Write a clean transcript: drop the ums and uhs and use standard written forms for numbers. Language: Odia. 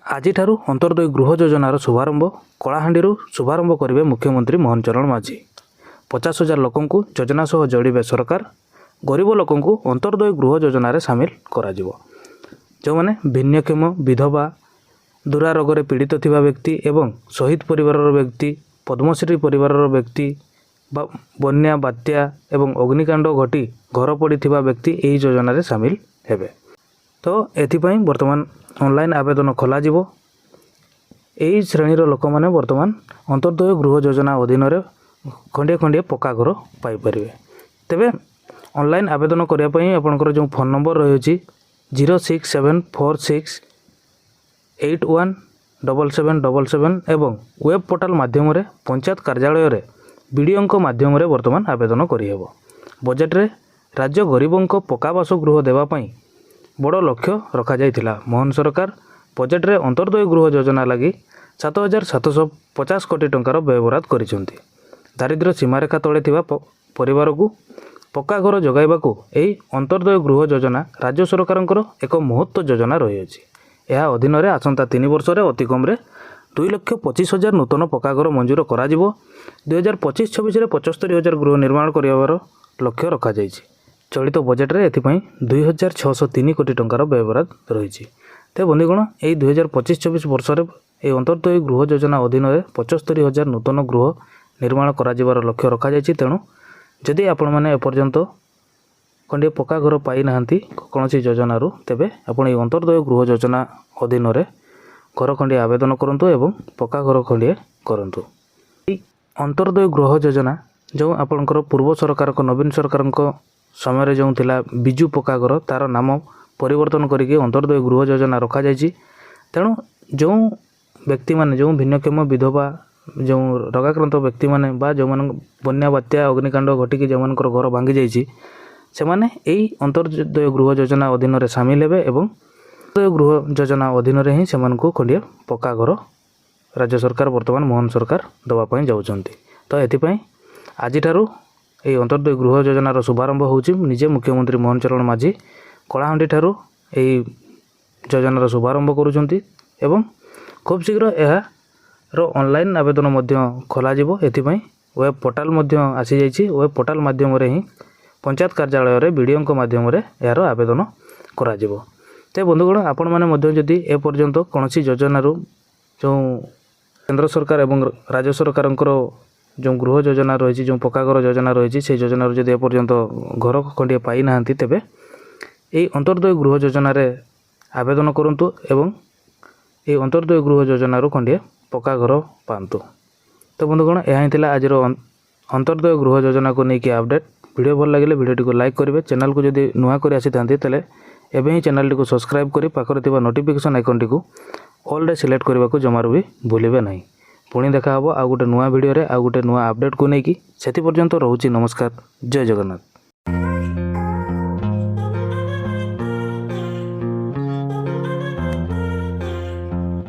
ଆଜିଠାରୁ ଅନ୍ତର୍ଦୟ ଗୃହ ଯୋଜନାର ଶୁଭାରମ୍ଭ କଳାହାଣ୍ଡିରୁ ଶୁଭାରମ୍ଭ କରିବେ ମୁଖ୍ୟମନ୍ତ୍ରୀ ମୋହନ ଚରଣ ମାଝୀ। 50,000 ଲୋକଙ୍କୁ ଯୋଜନା ସହ ଯୋଡ଼ିବେ ସରକାର। ଗରିବ ଲୋକଙ୍କୁ ଅନ୍ତର୍ଦୟ ଗୃହ ଯୋଜନାରେ ସାମିଲ କରାଯିବ। ଯେଉଁମାନେ ଭିନ୍ନକ୍ଷମ, ବିଧବା, ଦୁରାରୋଗରେ ପୀଡ଼ିତ ଥିବା ବ୍ୟକ୍ତି ଏବଂ ଶହୀଦ ପରିବାରର ବ୍ୟକ୍ତି, ପଦ୍ମଶ୍ରୀ ପରିବାରର ବ୍ୟକ୍ତି ବା ବନ୍ୟା, ବାତ୍ୟା ଏବଂ ଅଗ୍ନିକାଣ୍ଡ ଘଟି ଘର ପଡ଼ିଥିବା ବ୍ୟକ୍ତି ଏହି ଯୋଜନାରେ ସାମିଲ ହେବେ। ତ ଏଥିପାଇଁ ବର୍ତ୍ତମାନ ଅନଲାଇନ୍ ଆବେଦନ ଖୋଲାଯିବ। ଏହି ଶ୍ରେଣୀର ଲୋକମାନେ ବର୍ତ୍ତମାନ ଅନ୍ତର୍ଦୟ ଗୃହ ଯୋଜନା ଅଧୀନରେ ଖଣ୍ଡିଏ ଖଣ୍ଡିଏ ପକ୍କା ଘର ପାଇପାରିବେ। ତେବେ ଅନଲାଇନ୍ ଆବେଦନ କରିବା ପାଇଁ ଆପଣଙ୍କର ଯେଉଁ ଫୋନ୍ ନମ୍ବର ରହିଛି 067446817777 ଏବଂ ୱେବ୍ ପୋର୍ଟାଲ ମାଧ୍ୟମରେ ପଞ୍ଚାୟତ କାର୍ଯ୍ୟାଳୟରେ ବିଡ଼ିଓଙ୍କ ମାଧ୍ୟମରେ ବର୍ତ୍ତମାନ ଆବେଦନ କରିହେବ। ବଜେଟ୍ରେ ରାଜ୍ୟ ଗରିବଙ୍କ ପକ୍କା ବାସଗୃହ ଦେବା ପାଇଁ ବଡ଼ ଲକ୍ଷ୍ୟ ରଖାଯାଇଥିଲା। ମୋହନ ସରକାର ବଜେଟ୍ରେ ଅନ୍ତର୍ଦୟ ଗୃହ ଯୋଜନା ଲାଗି 7,750 କୋଟି ଟଙ୍କାର ବ୍ୟୟବରାଦ କରିଛନ୍ତି। ଦାରିଦ୍ର୍ୟ ସୀମାରେଖା ତଳେ ଥିବା ପରିବାରକୁ ପକ୍କା ଘର ଯୋଗାଇବାକୁ ଏହି ଅନ୍ତର୍ଦୟ ଗୃହ ଯୋଜନା ରାଜ୍ୟ ସରକାରଙ୍କର ଏକ ମହତ୍ତ୍ୱ ଯୋଜନା ରହିଅଛି। ଏହା ଅଧୀନରେ ଆସନ୍ତା 3 ବର୍ଷରେ ଅତି କମ୍ରେ 2,25,000 ନୂତନ ପକ୍କା ଘର ମଞ୍ଜୁର କରାଯିବ। 2025-26ରେ 75,000 ଗୃହ ନିର୍ମାଣ କରିବାର ଲକ୍ଷ୍ୟ ରଖାଯାଇଛି। ଚଳିତ ବଜେଟ୍ରେ ଏଥିପାଇଁ 2,603 କୋଟି ଟଙ୍କାର ବ୍ୟୟବରାଦ ରହିଛି। ତେବେ ବନ୍ଧୁଗଣ, ଏହି 2025-26 ବର୍ଷରେ ଏହି ଅନ୍ତର୍ଦୟ ଗୃହ ଯୋଜନା ଅଧୀନରେ 75,000 ନୂତନ ଗୃହ ନିର୍ମାଣ କରାଯିବାର ଲକ୍ଷ୍ୟ ରଖାଯାଇଛି। ତେଣୁ ଯଦି ଆପଣମାନେ ଏପର୍ଯ୍ୟନ୍ତ ଖଣ୍ଡିଏ ପକ୍କା ଘର ପାଇନାହାନ୍ତି କୌଣସି ଯୋଜନାରୁ, ତେବେ ଆପଣ ଏହି ଅନ୍ତର୍ଦୟ ଗୃହ ଯୋଜନା ଅଧୀନରେ ଘର ଖଣ୍ଡିଏ ଆବେଦନ କରନ୍ତୁ ଏବଂ ପକ୍କା ଘର ଖଣ୍ଡିଏ କରନ୍ତୁ। ଏହି ଅନ୍ତର୍ଦୟ ଗୃହ ଯୋଜନା ଯେଉଁ ଆପଣଙ୍କର ପୂର୍ବ ସରକାରଙ୍କ ନବୀନ ସରକାରଙ୍କ ସମୟରେ ଯେଉଁ ଥିଲା ବିଜୁ ପକ୍କା ଘର, ତା'ର ନାମ ପରିବର୍ତ୍ତନ କରିକି ଅନ୍ତର୍ଦୟ ଗୃହ ଯୋଜନା ରଖାଯାଇଛି। ତେଣୁ ଯେଉଁ ବ୍ୟକ୍ତିମାନେ, ଯେଉଁ ଭିନ୍ନକ୍ଷମ, ବିଧବା, ଯେଉଁ ରୋଗାକ୍ରାନ୍ତ ବ୍ୟକ୍ତିମାନେ ବା ଯେଉଁମାନଙ୍କ ବନ୍ୟା, ବାତ୍ୟା, ଅଗ୍ନିକାଣ୍ଡ ଘଟିକି ଯେଉଁମାନଙ୍କର ଘର ଭାଙ୍ଗି ଯାଇଛି, ସେମାନେ ଏହି ଅନ୍ତର୍ଦୟ ଗୃହ ଯୋଜନା ଅଧୀନରେ ସାମିଲ ହେବେ ଏବଂ ଅନ୍ତର୍ଦୟ ଗୃହ ଯୋଜନା ଅଧୀନରେ ହିଁ ସେମାନଙ୍କୁ ଖଣ୍ଡିଏ ପକ୍କା ଘର ରାଜ୍ୟ ସରକାର ବର୍ତ୍ତମାନ ମୋହନ ସରକାର ଦେବା ପାଇଁ ଯାଉଛନ୍ତି। ତ ଏଥିପାଇଁ ଆଜିଠାରୁ ଏହି ଅନ୍ତର୍ଦୟ ଗୃହ ଯୋଜନାର ଶୁଭାରମ୍ଭ ହେଉଛି। ନିଜେ ମୁଖ୍ୟମନ୍ତ୍ରୀ ମୋହନ ଚରଣ ମାଝୀ କଳାହାଣ୍ଡି ଠାରୁ ଏହି ଯୋଜନାର ଶୁଭାରମ୍ଭ କରୁଛନ୍ତି ଏବଂ ଖୁବ୍ ଶୀଘ୍ର ଏହାର ଅନଲାଇନ୍ ଆବେଦନ ମଧ୍ୟ ଖୋଲାଯିବ। ଏଥିପାଇଁ ୱେବ୍ ପୋର୍ଟାଲ ମଧ୍ୟ ଆସିଯାଇଛି। ୱେବ୍ ପୋର୍ଟାଲ ମାଧ୍ୟମରେ ହିଁ ପଞ୍ଚାୟତ କାର୍ଯ୍ୟାଳୟରେ ବିଡ଼ିଓଙ୍କ ମାଧ୍ୟମରେ ଏହାର ଆବେଦନ କରାଯିବ। ତେବେ ବନ୍ଧୁଗଣ, ଆପଣମାନେ ମଧ୍ୟ ଯଦି ଏପର୍ଯ୍ୟନ୍ତ କୌଣସି ଯୋଜନାରୁ ଯେଉଁ କେନ୍ଦ୍ର ସରକାର ଏବଂ ରାଜ୍ୟ ସରକାରଙ୍କର ଯେଉଁ ଗୃହ ଯୋଜନା ରହିଛି, ଯେଉଁ ପକ୍କା ଘର ଯୋଜନା ରହିଛି, ସେହି ଯୋଜନାରୁ ଯଦି ଏପର୍ଯ୍ୟନ୍ତ ଘର ଖଣ୍ଡିଏ ପାଇନାହାନ୍ତି, ତେବେ ଏହି ଅନ୍ତର୍ଦୟ ଗୃହ ଯୋଜନାରେ ଆବେଦନ କରନ୍ତୁ ଏବଂ ଏହି ଅନ୍ତର୍ଦୟ ଗୃହ ଯୋଜନାରୁ ଖଣ୍ଡିଏ ପକ୍କା ଘର ପାଆନ୍ତୁ। ତ ବନ୍ଧୁଗଣ, ଏହା ହିଁ ଥିଲା ଆଜିର ଅନ୍ତର୍ଦୟ ଗୃହ ଯୋଜନାକୁ ନେଇକି ଆପଡ଼େଟ୍। ଭିଡ଼ିଓ ଭଲ ଲାଗିଲେ ଭିଡ଼ିଓଟିକୁ ଲାଇକ୍ କରିବେ। ଚ୍ୟାନେଲକୁ ଯଦି ନୂଆ କରି ଆସିଥାନ୍ତି ତାହେଲେ ଏବେ ହିଁ ଚ୍ୟାନେଲଟିକୁ ସବସ୍କ୍ରାଇବ୍ କରି ପାଖରେ ଥିବା ନୋଟିଫିକେସନ୍ ଆଇକନ୍ଟିକୁ ଅଲ୍ରେ ସିଲେକ୍ଟ କରିବାକୁ ଜମାରୁ ବି ଭୁଲିବେ ନାହିଁ। ପୁଣି ଦେଖା ହେବ ଆଉ ଗୋଟେ ନୂଆ ଭିଡ଼ିଓରେ ଆଉ ଗୋଟେ ନୂଆ ଆପଡ଼େଟ୍କୁ ନେଇକି। ସେଥି ପର୍ଯ୍ୟନ୍ତ ରହୁଛି ନମସ୍କାର। ଜୟ ଜଗନ୍ନାଥ।